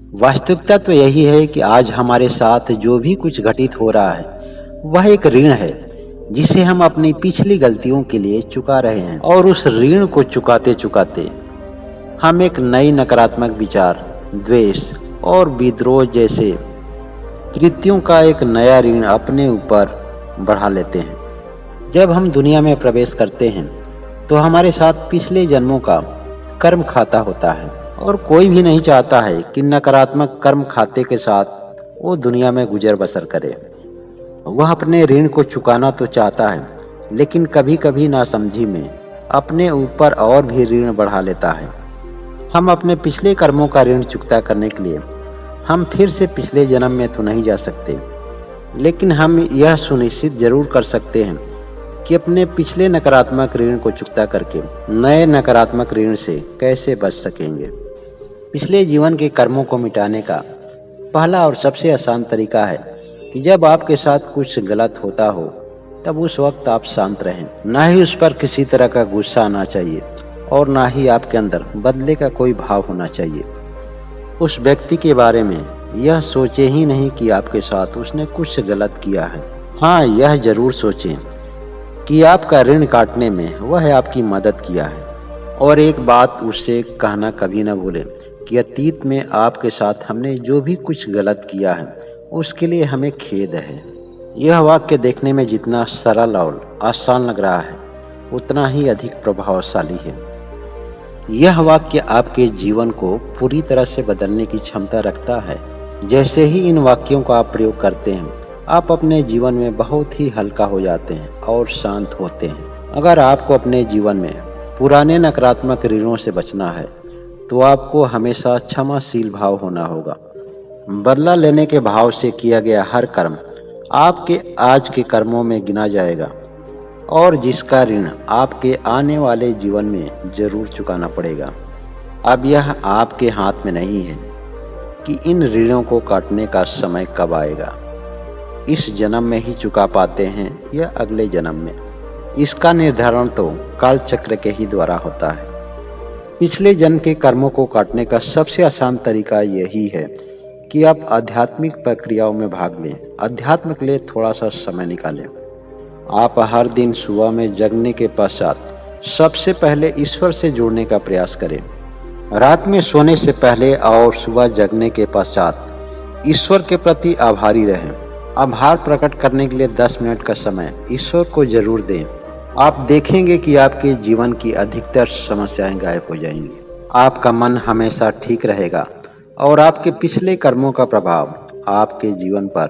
वास्तविकता तो यही है कि आज हमारे साथ जो भी कुछ घटित हो रहा है वह एक ऋण है जिसे हम अपनी पिछली गलतियों के लिए चुका रहे हैं, और उस ऋण को चुकाते चुकाते हम एक नई नकारात्मक विचार, द्वेष और विद्रोह जैसे कृत्यों का एक नया ऋण अपने ऊपर बढ़ा लेते हैं। जब हम दुनिया में प्रवेश करते हैं तो हमारे साथ पिछले जन्मों का कर्म खाता होता है, और कोई भी नहीं चाहता है कि नकारात्मक कर्म खाते के साथ वो दुनिया में गुजर बसर करे। वह अपने ऋण को चुकाना तो चाहता है, लेकिन कभी कभी नासमझी में अपने ऊपर और भी ऋण बढ़ा लेता है। हम अपने पिछले कर्मों का ऋण चुकता करने के लिए हम फिर से पिछले जन्म में तो नहीं जा सकते, लेकिन हम यह सुनिश्चित जरूर कर सकते हैं कि अपने पिछले नकारात्मक ऋण को चुकता करके नए नकारात्मक ऋण से कैसे बच सकेंगे। पिछले जीवन के कर्मों को मिटाने का पहला और सबसे आसान तरीका है कि जब आपके साथ कुछ गलत होता हो तब उस वक्त आप शांत रहें। ना ही उस पर किसी तरह का गुस्सा आना चाहिए और ना ही आपके अंदर बदले का कोई भाव होना चाहिए। उस व्यक्ति के बारे में यह सोचे ही नहीं कि आपके साथ उसने कुछ गलत किया है। हाँ, यह जरूर सोचें कि आपका ऋण काटने में वह आपकी मदद किया है। और एक बात उससे कहना कभी न भूलें कि अतीत में आपके साथ हमने जो भी कुछ गलत किया है उसके लिए हमें खेद है। यह वाक्य देखने में जितना सरल और आसान लग रहा है उतना ही अधिक प्रभावशाली है। यह वाक्य आपके जीवन को पूरी तरह से बदलने की क्षमता रखता है। जैसे ही इन वाक्यों का आप प्रयोग करते हैं, आप अपने जीवन में बहुत ही हल्का हो जाते हैं और शांत होते हैं। अगर आपको अपने जीवन में पुराने नकारात्मक ऋणों से बचना है तो आपको हमेशा क्षमाशील भाव होना होगा। बदला लेने के भाव से किया गया हर कर्म आपके आज के कर्मों में गिना जाएगा, और जिसका ऋण आपके आने वाले जीवन में जरूर चुकाना पड़ेगा। अब यह आपके हाथ में नहीं है कि इन ऋणों को काटने का समय कब आएगा। इस जन्म में ही चुका पाते हैं या अगले जन्म में, इसका निर्धारण तो काल चक्र के ही द्वारा होता है। पिछले जन्म के कर्मों को काटने का सबसे आसान तरीका यही है कि आप आध्यात्मिक प्रक्रियाओं में भाग लें। अध्यात्म के लिए थोड़ा सा समय निकालें। आप हर दिन सुबह में जगने के पश्चात सबसे पहले ईश्वर से जुड़ने का प्रयास करें। रात में सोने से पहले और सुबह जगने के पश्चात ईश्वर के प्रति आभारी रहें। आभार प्रकट करने के लिए 10 मिनट का समय ईश्वर को जरूर दें। आप देखेंगे कि आपके जीवन की अधिकतर समस्याएं गायब हो जाएंगी। आपका मन हमेशा ठीक रहेगा और आपके पिछले कर्मों का प्रभाव आपके जीवन पर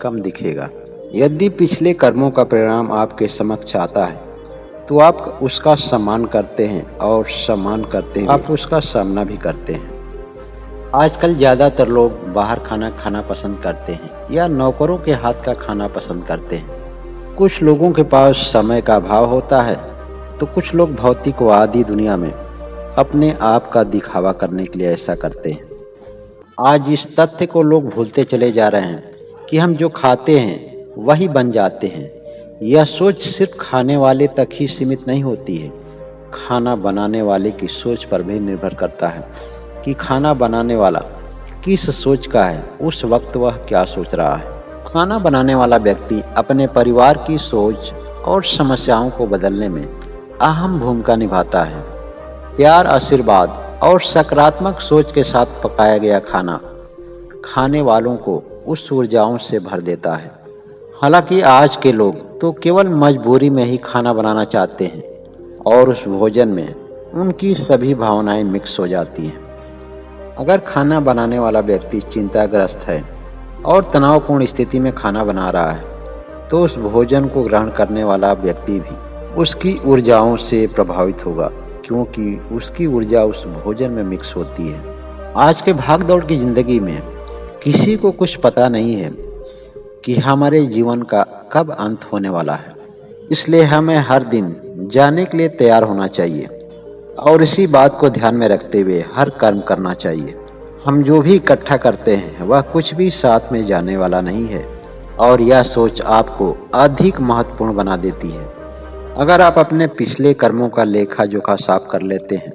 कम दिखेगा। यदि पिछले कर्मों का परिणाम आपके समक्ष आता है तो आप उसका सम्मान करते हैं, और सम्मान करते हैं आप उसका सामना भी करते हैं। आजकल ज़्यादातर लोग बाहर खाना खाना पसंद करते हैं या नौकरों के हाथ का खाना पसंद करते हैं। कुछ लोगों के पास समय का अभाव होता है तो कुछ लोग भौतिकवादी दुनिया में अपने आप का दिखावा करने के लिए ऐसा करते हैं। आज इस तथ्य को लोग भूलते चले जा रहे हैं कि हम जो खाते हैं वही बन जाते हैं। यह सोच सिर्फ खाने वाले तक ही सीमित नहीं होती है, खाना बनाने वाले की सोच पर भी निर्भर करता है कि खाना बनाने वाला किस सोच का है, उस वक्त वह क्या सोच रहा है। खाना बनाने वाला व्यक्ति अपने परिवार की सोच और समस्याओं को बदलने में अहम भूमिका निभाता है। प्यार, आशीर्वाद और सकारात्मक सोच के साथ पकाया गया खाना खाने वालों को उस ऊर्जाओं से भर देता है। हालांकि आज के लोग तो केवल मजबूरी में ही खाना बनाना चाहते हैं, और उस भोजन में उनकी सभी भावनाएं मिक्स हो जाती हैं। अगर खाना बनाने वाला व्यक्ति चिंताग्रस्त है और तनावपूर्ण स्थिति में खाना बना रहा है तो उस भोजन को ग्रहण करने वाला व्यक्ति भी उसकी ऊर्जाओं से प्रभावित होगा, क्योंकि उसकी ऊर्जा उस भोजन में मिक्स होती है। आज के भागदौड़ की जिंदगी में किसी को कुछ पता नहीं है कि हमारे जीवन का कब अंत होने वाला है, इसलिए हमें हर दिन जाने के लिए तैयार होना चाहिए और इसी बात को ध्यान में रखते हुए हर कर्म करना चाहिए। हम जो भी इकट्ठा करते हैं वह कुछ भी साथ में जाने वाला नहीं है, और यह सोच आपको अधिक महत्वपूर्ण बना देती है। अगर आप अपने पिछले कर्मों का लेखा जोखा साफ कर लेते हैं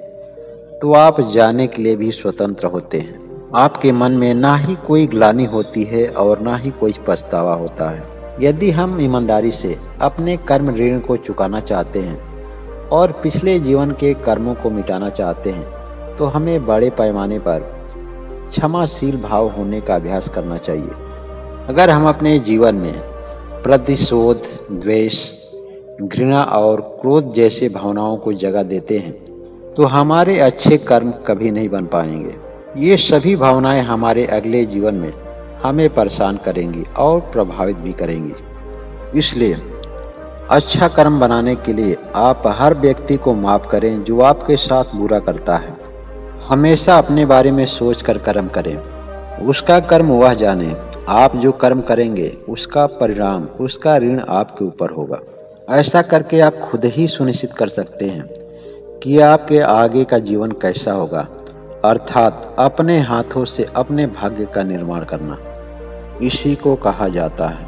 तो आप जाने के लिए भी स्वतंत्र होते हैं। आपके मन में ना ही कोई ग्लानि होती है और ना ही कोई पछतावा होता है। यदि हम ईमानदारी से अपने कर्म ऋण को चुकाना चाहते हैं और पिछले जीवन के कर्मों को मिटाना चाहते हैं, तो हमें बड़े पैमाने पर क्षमाशील भाव होने का अभ्यास करना चाहिए। अगर हम अपने जीवन में प्रतिशोध, द्वेष, घृणा और क्रोध जैसे भावनाओं को जगह देते हैं, तो हमारे अच्छे कर्म कभी नहीं बन पाएंगे। ये सभी भावनाएं हमारे अगले जीवन में हमें परेशान करेंगी और प्रभावित भी करेंगी। इसलिए अच्छा कर्म बनाने के लिए आप हर व्यक्ति को माफ करें जो आपके साथ बुरा करता है। हमेशा अपने बारे में सोच कर कर्म करें, उसका कर्म वह जाने। आप जो कर्म करेंगे उसका परिणाम, उसका ऋण आपके ऊपर होगा। ऐसा करके आप खुद ही सुनिश्चित कर सकते हैं कि आपके आगे का जीवन कैसा होगा, अर्थात अपने हाथों से अपने भाग्य का निर्माण करना। इसी को कहा जाता है